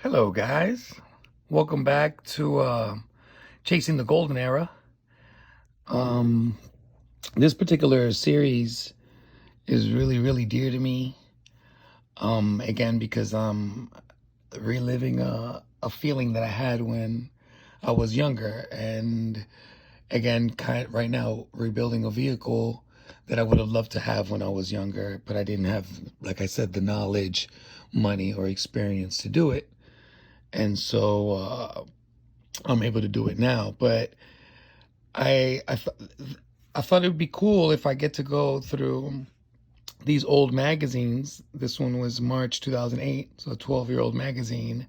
Hello, guys. Welcome back to Chasing the Golden Era. Um, this particular series is really, really dear to me. Again, because I'm reliving a feeling that I had when I was younger, and again, right now, rebuilding a vehicle that I would have loved to have when I was younger, but I didn't have, like I said, the knowledge, money, or experience to do it. And so I'm able to do it now. But I I, th- I thought it would be cool if I get to go through these old magazines. This one was March 2008, so a 12-year-old magazine,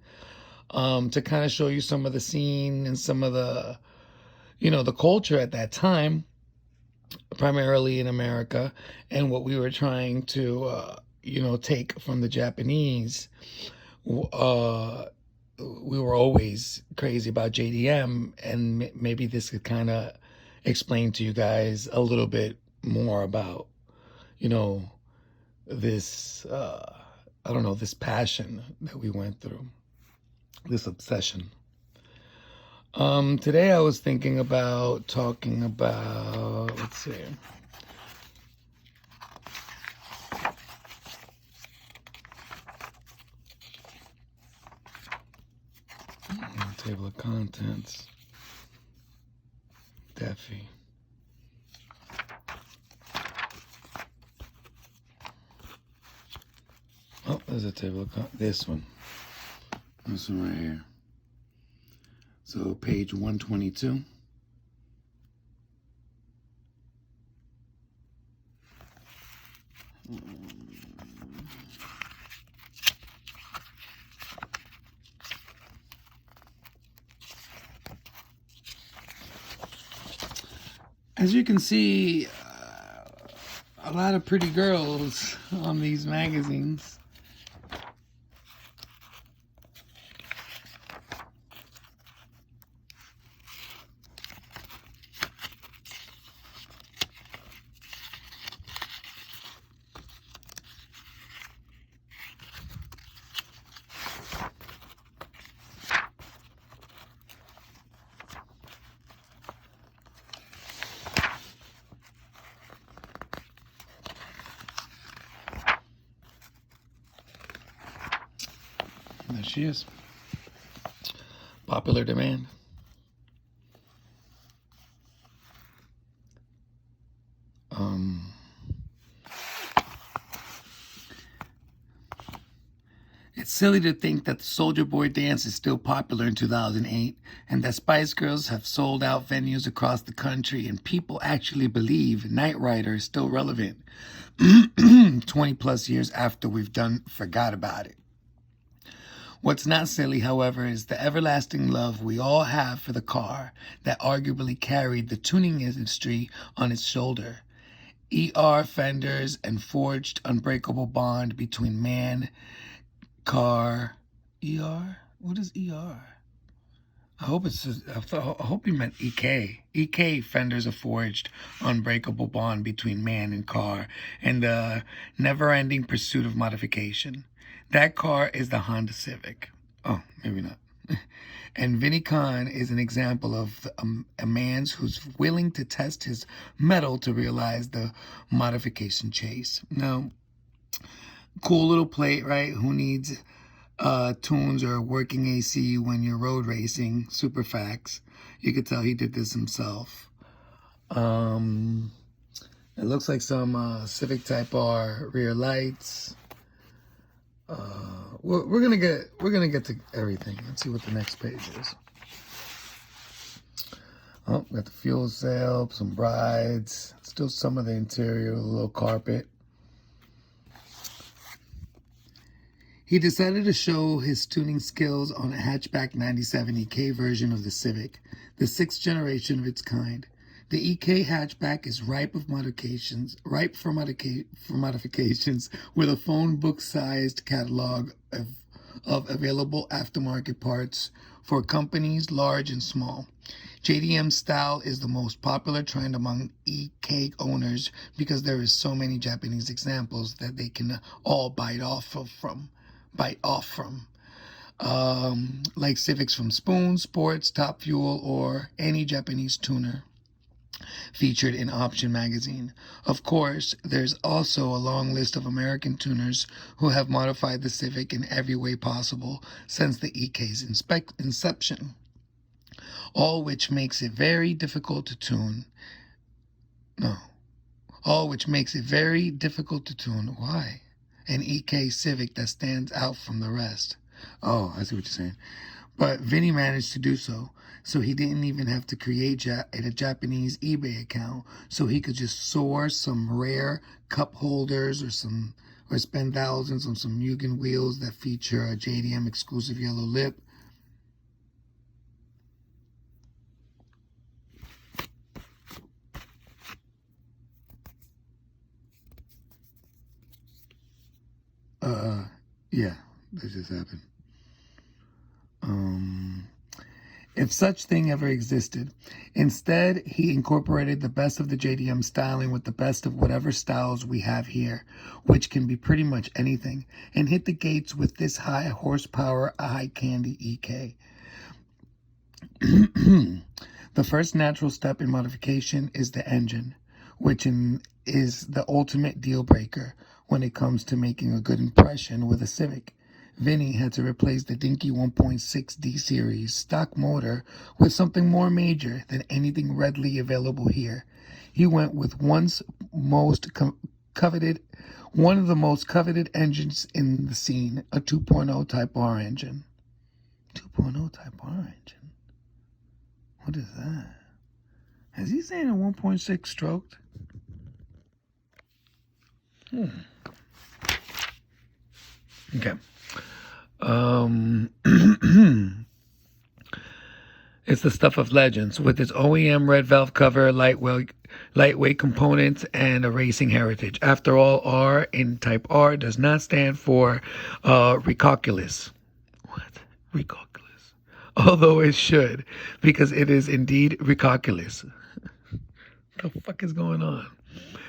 to kind of show you some of the scene and some of the, the culture at that time, primarily in America, and what we were trying to, take from the Japanese. Uh, we were always crazy about JDM, and maybe this could kind of explain to you guys a little bit more about, you know, this, I don't know, this passion that we went through, this obsession. Today I was thinking about talking about, let's see, table of contents, Defi. Oh, there's a table of contents. This one right here. So page 122. As you can see, a lot of pretty girls on these magazines. There she is. Popular demand. Um, it's silly to think that the Soldier Boy dance is still popular in 2008 and that Spice Girls have sold out venues across the country and people actually believe Knight Rider is still relevant 20 plus years after we've forgot about it. What's not silly, however, is the everlasting love we all have for the car that arguably carried the tuning industry on its shoulder. ER fenders and forged unbreakable bond between man, car, ER? What is ER? I hope you meant EK. EK fenders a forged unbreakable bond between man and car and the never-ending pursuit of modification. That car is the Honda Civic. Oh, maybe not. And Vinny Khan is an example of a man who's willing to test his mettle to realize the modification chase. Now, cool little plate, right? Who needs tunes or working AC when you're road racing? Super facts. You could tell he did this himself. Um, it looks like some Civic Type R rear lights. We're gonna get to everything. Let's see what the next page is. Oh, got the fuel cell, some brides, still some of the interior, a little carpet. He decided to show his tuning skills on a hatchback 97 EK version of the Civic, the sixth generation of its kind. The EK hatchback is ripe for modifications, with a phone book-sized catalog of available aftermarket parts for companies large and small. JDM style is the most popular trend among EK owners because there is so many Japanese examples that they can all bite off from. like Civics from Spoon, Sports, Top Fuel, or any Japanese tuner featured in Option magazine. Of course, there's also a long list of American tuners who have modified the Civic in every way possible since the EK's inception, all which makes it very difficult to tune. No, all which makes it very difficult to tune. Why? An EK Civic that stands out from the rest. Oh, I see what you're saying. But Vinny managed to do so he didn't even have to create a Japanese eBay account, so he could just source some rare cup holders or spend thousands on some Mugen wheels that feature a JDM exclusive yellow lip. Yeah, that just happened. If such thing ever existed. Instead, he incorporated the best of the JDM styling with the best of whatever styles we have here, which can be pretty much anything, and hit the gates with this high horsepower, eye candy EK. The first natural step in modification is the engine, which is the ultimate deal breaker when it comes to making a good impression with a Civic. Vinny had to replace the dinky 1.6D series stock motor with something more major than anything readily available here. He went with one of the most coveted engines in the scene, a 2.0 Type R engine. 2.0 Type R engine? What is that? Is he saying a 1.6 stroked? Okay. It's the stuff of legends with its OEM red valve cover, lightweight components, and a racing heritage. After all, R in Type R does not stand for recalculus. What? Recalculus. Although it should, because it is indeed recalculus. What the fuck is going on?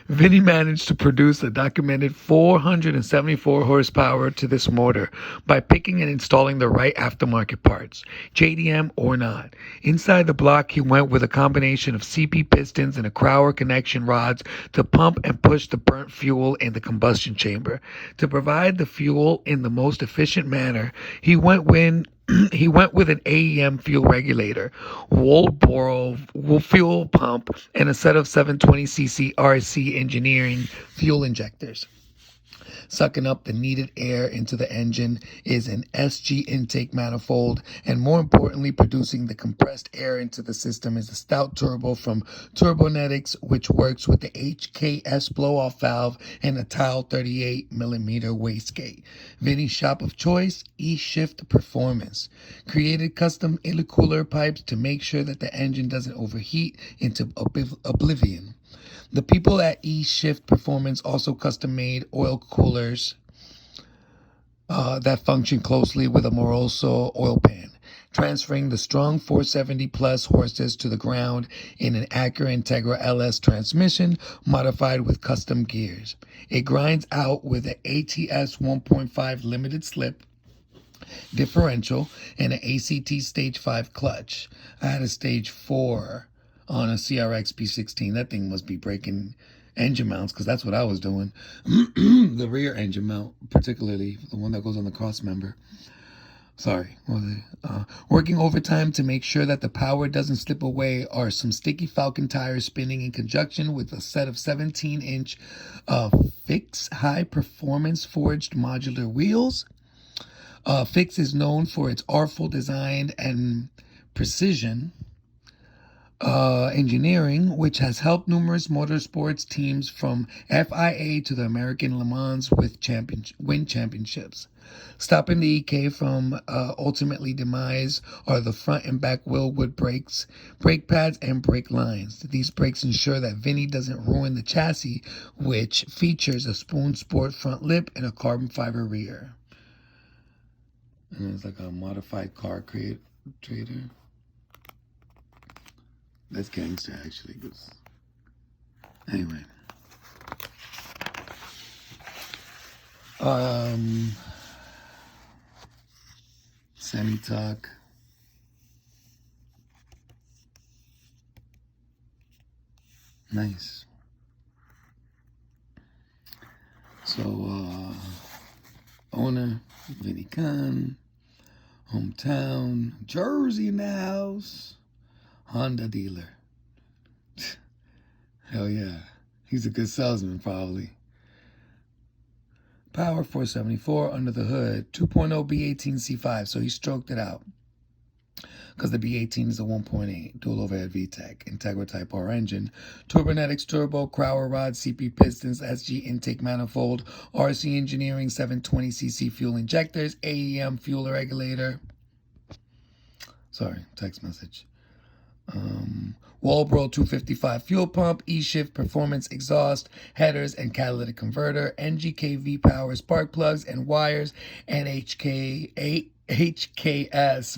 Vinny managed to produce a documented 474 horsepower to this motor by picking and installing the right aftermarket parts, JDM or not. Inside the block, he went with a combination of CP pistons and a Crowler connection rods to pump and push the burnt fuel in the combustion chamber. To provide the fuel in the most efficient manner, he went with an AEM fuel regulator, Woolboro fuel pump, and a set of 720cc RC engineering fuel injectors. Sucking up the needed air into the engine is an SG intake manifold, and more importantly, producing the compressed air into the system is a stout turbo from Turbonetics, which works with the HKS blow-off valve and a Tile 38mm wastegate. Vinny's shop of choice, E-Shift Performance, created custom intercooler pipes to make sure that the engine doesn't overheat into oblivion. The people at E-Shift Performance also custom-made oil coolers that function closely with a Moroso oil pan, transferring the strong 470 plus horses to the ground in an Acura Integra LS transmission modified with custom gears. It grinds out with an ATS 1.5 limited slip differential and an ACT Stage 5 clutch. I had a Stage 4 on a CRX P16. That thing must be breaking engine mounts because that's what I was doing. The rear engine mount, particularly the one that goes on the cross member. Sorry, working overtime to make sure that the power doesn't slip away are some sticky Falcon tires spinning in conjunction with a set of 17-inch Fix high-performance forged modular wheels. Fix is known for its artful design and precision engineering, which has helped numerous motorsports teams from FIA to the American Le Mans win championships. Stopping the EK from ultimately demise are the front and back Willwood brakes, brake pads, and brake lines. These brakes ensure that Vinny doesn't ruin the chassis, which features a Spoon Sport front lip and a carbon fiber rear. And it's like a modified car trader. That's gangster, actually. Anyway. Semi-tuck. Nice. So, owner, Vinny Khan, hometown, Jersey in the house, Honda dealer. Hell yeah. He's a good salesman, probably. Power 474 under the hood, 2.0 B18C5, so he stroked it out. Because the B18 is a 1.8 dual overhead VTEC, Integra Type R engine, Turbonetics turbo, Crowler rod, CP pistons, SG intake manifold, RC Engineering 720cc fuel injectors, AEM fuel regulator. Sorry, text message. Walbro 255 fuel pump, E-Shift performance exhaust, headers and catalytic converter, NGK V-Power spark plugs and wires, and HKS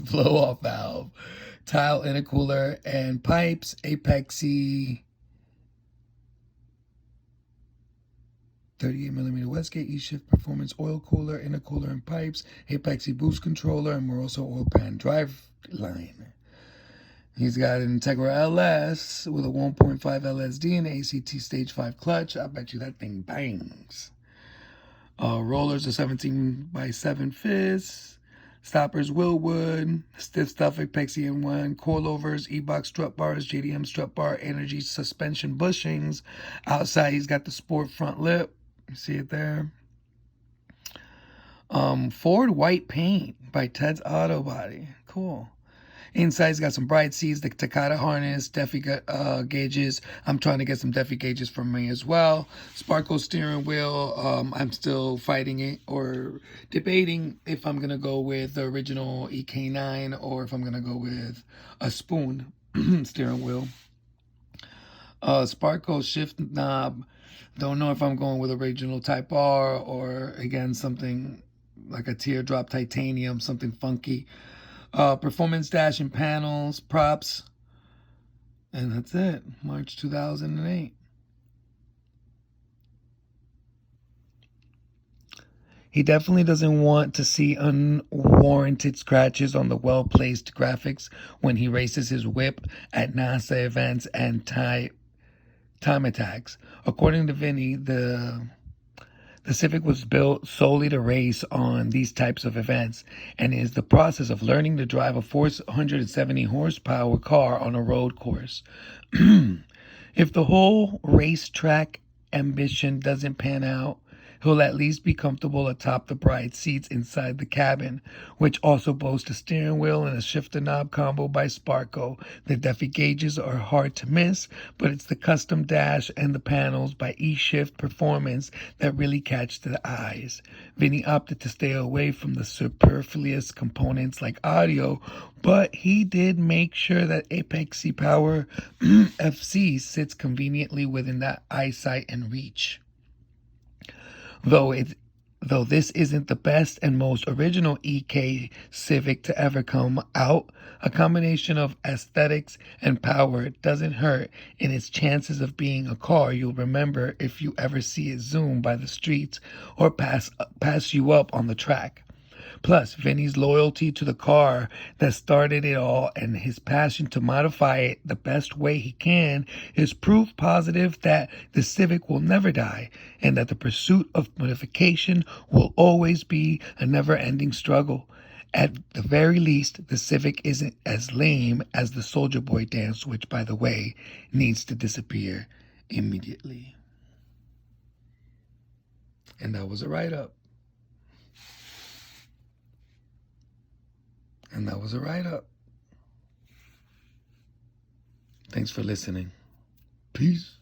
blow-off valve, tile intercooler and pipes, Apexi 38mm Westgate E-Shift performance oil cooler, intercooler and pipes, Apexi boost controller, and Moroso oil pan drive line. He's got an Integra LS with a 1.5 LSD and ACT Stage 5 clutch. I bet you that thing bangs. Rollers are 17x7 fists. Stoppers Willwood. Stiff stuff Apexi N1. Coilovers, E-Box strut bars, JDM strut bar, energy suspension bushings. Outside he's got the sport front lip. You see it there. Ford white paint by Ted's Auto Body. Cool. Inside's got some bright seats, the Takata harness, Defi gauges. I'm trying to get some Defi gauges from me as well. Sparco steering wheel. I'm still fighting it or debating if I'm going to go with the original EK9 or if I'm going to go with a spoon steering wheel. Sparco shift knob. Don't know if I'm going with original Type R or, again, something like a teardrop titanium, something funky. Performance dash and panels, props, and that's it. March 2008. He definitely doesn't want to see unwarranted scratches on the well-placed graphics when he races his whip at NASA events and time attacks. According to Vinny, the Civic was built solely to race on these types of events and is the process of learning to drive a 470 horsepower car on a road course. If the whole racetrack ambition doesn't pan out, he'll at least be comfortable atop the bright seats inside the cabin, which also boasts a steering wheel and a shifter knob combo by Sparco. The Defi gauges are hard to miss, but it's the custom dash and the panels by E-Shift Performance that really catch the eyes. Vinny opted to stay away from the superfluous components like audio, but he did make sure that Apexi Power FC sits conveniently within that eyesight and reach. Though this isn't the best and most original EK Civic to ever come out, a combination of aesthetics and power doesn't hurt in its chances of being a car you'll remember if you ever see it zoom by the streets or pass you up on the track. Plus, Vinny's loyalty to the car that started it all and his passion to modify it the best way he can is proof positive that the Civic will never die and that the pursuit of modification will always be a never-ending struggle. At the very least, the Civic isn't as lame as the Soldier Boy dance, which, by the way, needs to disappear immediately. And that was a write-up. And that was a write-up. Thanks for listening. Peace.